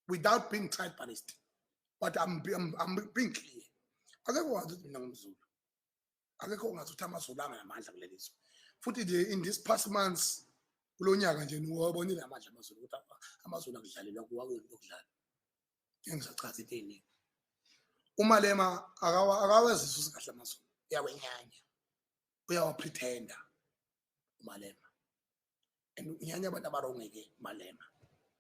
without being tribalist. But I'm being clear. Akekho wazi ukuthi mina ngumZulu. Akekho ongathi uthi amaZulu angamandla kulelizwe. Futhi in these past months kulonyaka nje niwabonile amandla amaZulu ukuthi amaZulu akudlalelwa kuwa lokudlala. Ngizachaza into eyiningi. Malema akawazisa kahle amaZulu. Uyawenyanya. Uyawapretenda Malema. And unyanya abantu abarongeke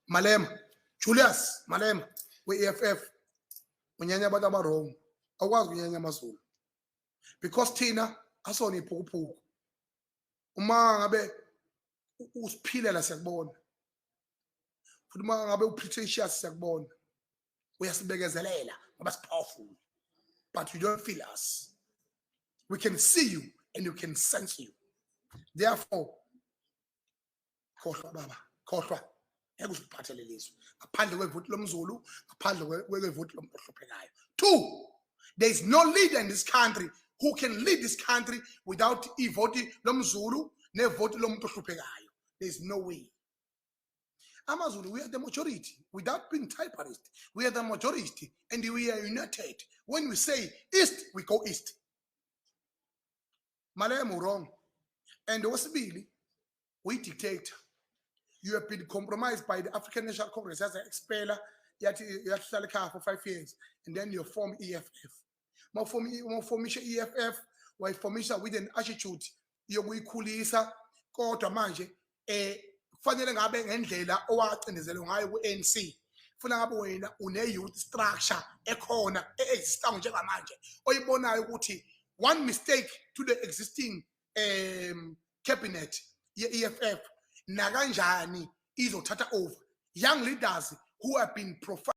Malema. Julius Malema we-EFF unyanya abantu abarong. Awukwazi unyanya amaZulu. Because thina asona iphukuphuku. Uma ngabe usiphilela siyakubona. Futhi uma ngabe upretentious siyakubona. Uyasibekezelela ngoba sipowerful. But you don't feel us. We can see you and you can sense you. Therefore, khohlwa baba, khohlwa. Ngeke usiphathe lelizwe. Ngaphandlwe kwevoti lomZulu, ngaphandlwe kwevoti ohluphekayo. 2, there is no leader in this country who can lead this country without ivoti lomZulu nevoti lomuntu ohluphekayo. There is no way. AmaZulu, we are the majority. Without being tribalist, we are the majority and we are united. When we say east, we go east. Malema wrong. And Osibili, we dictate. You have been compromised by the African National Congress as an expeller. You have to sell a car for 5 years. And then you form EFF. More formation EFF, why formation with an attitude. You will kulisa, kodwa manje, fanele ngabe ngendlela owaqindezelwe ngayo ku-ANC. Funa ngabe wena une-youth structure ekhona e-existayo njengamanje oyibonayo ukuthi one mistake to the existing cabinet ye-EFF nakanjani izothatha over young leaders who have been profiled